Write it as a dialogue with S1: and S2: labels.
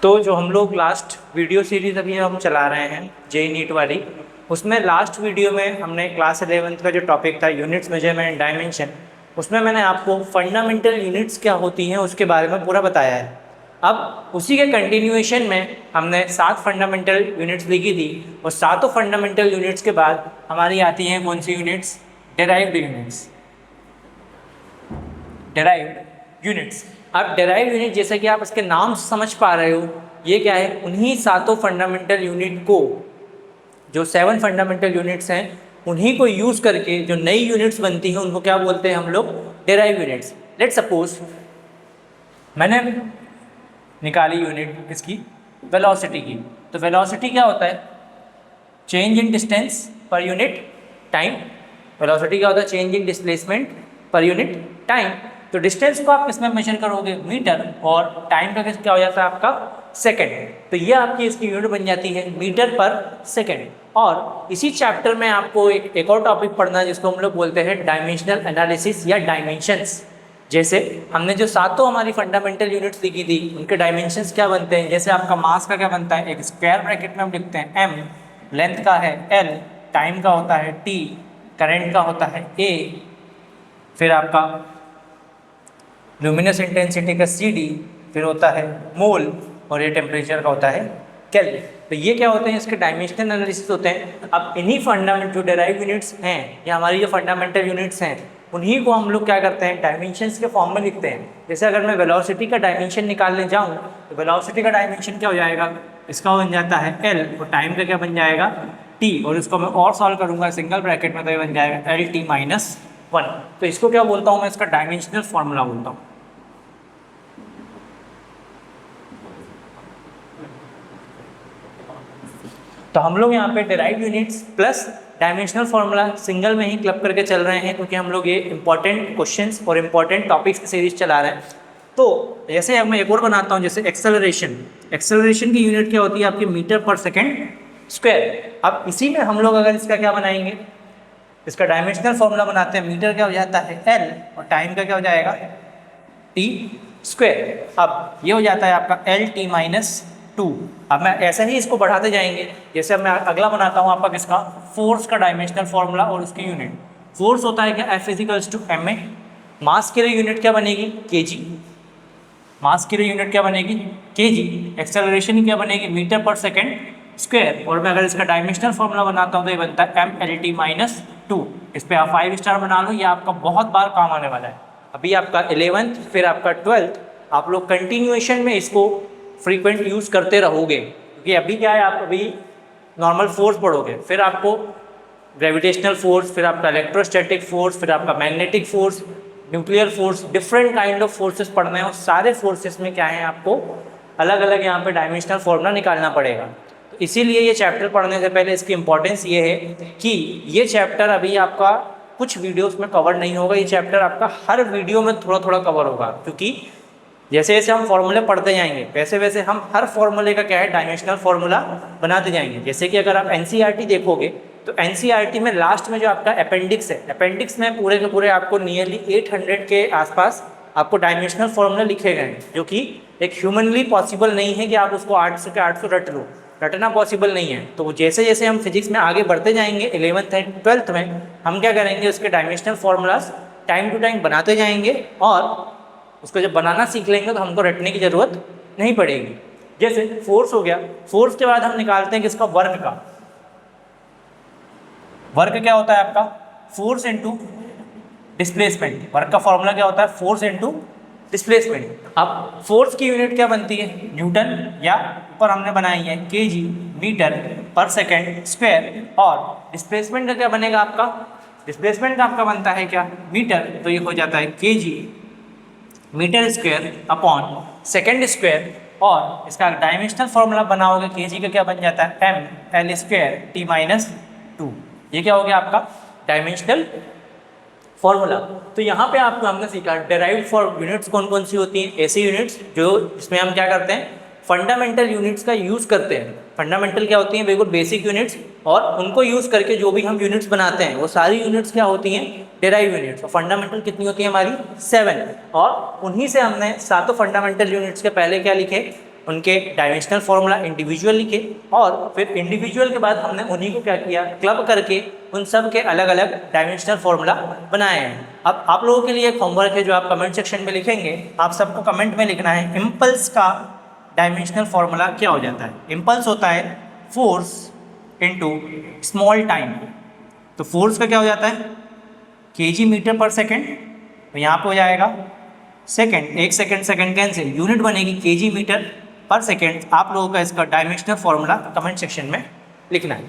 S1: तो जो हम लोग लास्ट वीडियो सीरीज़ अभी हम चला रहे हैं जेई नीट वाली, उसमें लास्ट वीडियो में हमने क्लास 11th का जो टॉपिक था यूनिट्स मेजरमेंट डायमेंशन, उसमें मैंने आपको फंडामेंटल यूनिट्स क्या होती हैं उसके बारे में पूरा बताया है। अब उसी के कंटिन्यूएशन में हमने 7 फंडामेंटल यूनिट्स लिखी थी और सातों फंडामेंटल यूनिट्स के बाद हमारी आती हैं कौन सी units? Derived units. Derived units. अब डेराइव्ड यूनिट जैसे कि आप इसके नाम से समझ पा रहे हो, ये क्या है? उन्हीं सातों फंडामेंटल यूनिट को, जो 7 फंडामेंटल यूनिट्स हैं, उन्हीं को यूज़ करके जो नई यूनिट्स बनती हैं उनको क्या बोलते हैं हम लोग? Derived units. लेट सपोज मैंने निकाली यूनिट इसकी वेलोसिटी की, तो वेलोसिटी क्या होता है? Change in distance per unit time. Velocity क्या होता है? Change in displacement per unit time. तो डिस्टेंस को आप किसमें मेजर करोगे? मीटर। और टाइम का क्या हो जाता है आपका? सेकंड। तो ये आपकी इसकी यूनिट बन जाती है मीटर पर सेकंड। और इसी चैप्टर में आपको एक और टॉपिक पढ़ना है जिसको हम लोग बोलते हैं डायमेंशनल एनालिसिस या डायमेंशंस। जैसे हमने जो सातों हमारी फंडामेंटल यूनिट्स लिखी थी उनके डायमेंशंस क्या बनते हैं। जैसे आपका मास का क्या बनता है? एक स्क्वायर ब्रैकेट में हम लिखते हैं m, लेंथ का है l, टाइम का होता है t, करंट का होता है a, फिर आपका ल्यूमिनस इंटेंसिटी का CD, फिर होता है मोल, और ये टेम्परेचर का होता है केल्विन। तो ये क्या होते हैं? इसके डायमेंशनल एनालिसिस होते हैं। अब इन्हीं फंडामेंटल जो डेराइव यूनिट्स हैं या हमारी जो फंडामेंटल यूनिट्स हैं उन्हीं को हम लोग क्या करते हैं? डायमेंशंस के फॉर्म में लिखते हैं। जैसे अगर मैं वेलोसिटी का डायमेंशन निकालने जाऊँ तो वेलोसिटी का डायमेंशन क्या हो जाएगा? इसका बन जाता है L, और टाइम का क्या बन जाएगा? T, और इसको मैं और सॉल्व करूँगा सिंगल ब्रैकेट में तो ये बन जाएगा LT-1। तो इसको क्या बोलता हूँ मैं? इसका डायमेंशनल फॉर्मूला बोलता हूँ। तो हम लोग यहाँ पे derived units plus dimensional formula single में ही क्लब करके चल रहे हैं, क्योंकि हम लोग ये इंपॉर्टेंट क्वेश्चंस और इंपॉर्टेंट टॉपिक्स की सीरीज चला रहे हैं। तो जैसे अब मैं एक और बनाता हूँ, जैसे एक्सेलरेशन। एक्सेलरेशन की यूनिट क्या होती है आपकी? मीटर पर सेकेंड स्क्वायर। अब इसी में हम लोग अगर इसका क्या बनाएंगे? इसका डायमेंशनल फॉर्मूला बनाते हैं। मीटर क्या हो जाता है L, और टाइम का क्या हो जाएगा? T square. अब ये हो जाता है आपका LT-2। अब मैं ऐसे ही इसको बढ़ाते जाएंगे। जैसे अब मैं अगला बनाता हूँ आपका किसका? फोर्स का डायमेंशनल फॉर्मूला और उसकी यूनिट। फोर्स होता है क्या? F=ma। मास के लिए यूनिट क्या बनेगी? kg। मास के लिए यूनिट क्या बनेगी? kg। एक्सेलरेशन क्या बनेगी? मीटर पर सेकेंड स्क्वायर। और मैं अगर इसका डायमेंशनल फॉर्मूला बनाता हूँ तो ये बनता है MLT-2। इस पर आप 5 स्टार बना लो, ये आपका बहुत बार काम आने वाला है। अभी आपका 11th फिर आपका 12th, आप लोग कंटिन्यूएशन में इसको फ्रीक्वेंट यूज़ करते रहोगे, क्योंकि अभी क्या है, आप अभी नॉर्मल फोर्स पढ़ोगे, फिर आपको ग्रेविटेशनल फोर्स, फिर आपका इलेक्ट्रोस्टैटिक फोर्स, फिर आपका magnetic force, nuclear force, different kind of forces पढ़ने हैं। और सारे फोर्सेस में क्या है, आपको अलग अलग यहाँ पे डायमेंशनल फॉर्मूला निकालना पड़ेगा। तो इसीलिए ये चैप्टर पढ़ने से पहले इसकी इंपॉर्टेंस ये है कि ये चैप्टर अभी आपका कुछ वीडियोस में कवर नहीं होगा। ये चैप्टर आपका हर वीडियो में थोड़ा थोड़ा कवर होगा, क्योंकि जैसे जैसे हम फॉर्मूले पढ़ते जाएंगे वैसे वैसे हम हर फॉर्मूले का क्या है, डायमेंशनल फॉर्मूला बनाते जाएंगे। जैसे कि अगर आप NCERT देखोगे तो NCERT में लास्ट में जो आपका अपेंडिक्स है, अपेंडिक्स में पूरे के पूरे आपको नियरली 800 के आसपास आपको डायमेंशनल फॉर्मूला लिखे गए हैं, जो कि एक ह्यूमनली पॉसिबल नहीं है कि आप उसको 800 के 800 रट लो, रटना पॉसिबल नहीं है। तो जैसे जैसे हम फिजिक्स में आगे बढ़ते जाएंगे 11th एंड 12th में, हम क्या करेंगे, उसके dimensional formulas time to time बनाते जाएंगे, और उसको जब बनाना सीख लेंगे तो हमको रटने की ज़रूरत नहीं पड़ेगी। जैसे फोर्स हो गया, फोर्स के बाद हम निकालते हैं किसका? वर्क का। वर्क क्या होता है आपका? Force into displacement. वर्क का फॉर्मूला क्या होता है? Force into displacement. अब फोर्स की यूनिट क्या बनती है? न्यूटन, या ऊपर हमने बनाई है kg, मीटर पर सेकेंड स्क्वायर। और डिस्प्लेसमेंट का क्या बनेगा आपका? डिस्प्लेसमेंट का आपका बनता है क्या? मीटर। तो ये हो जाता है kg metre square upon second square. और इसका डायमेंशनल फॉर्मूला बनाओगे, kg का क्या बन जाता है? ML² T-2। ये क्या हो गया आपका डायमेंशनल फॉर्मूला। तो यहाँ पे आपको हमने सीखा डेराइव्ड फॉर यूनिट्स कौन कौन सी होती हैं। ऐसी यूनिट्स जो इसमें हम क्या करते हैं, फंडामेंटल यूनिट्स का यूज़ करते हैं। फंडामेंटल क्या होती हैं? बिल्कुल बेसिक यूनिट्स, और उनको यूज़ करके जो भी हम यूनिट्स बनाते हैं वो सारी यूनिट्स क्या होती हैं? Derive units. और फंडामेंटल कितनी होती है हमारी? 7। और उन्हीं से हमने सातों फंडामेंटल यूनिट्स के पहले क्या लिखे? उनके डायमेंशनल फॉर्मूला इंडिविजुअल लिखे और फिर इंडिविजुअल के बाद हमने उन्हीं को क्या किया, क्लब करके उन सब के अलग अलग डायमेंशनल फॉर्मूला बनाए हैं। अब आप लोगों के लिए एक होमवर्क है जो आप कमेंट सेक्शन में लिखेंगे। आप सबको कमेंट में लिखना है इम्पल्स का डायमेंशनल फॉर्मूला क्या हो जाता है। इम्पल्स होता है फोर्स इनटू स्मॉल टाइम। तो फोर्स का क्या हो जाता है kg मीटर पर सेकेंड, तो यहाँ पे हो जाएगा सेकेंड, एक सेकेंड सेकेंड कैंसिल, यूनिट बनेगी kg मीटर पर सेकेंड। आप लोगों का इसका डायमेंशनल फॉर्मूला कमेंट सेक्शन में लिखना है।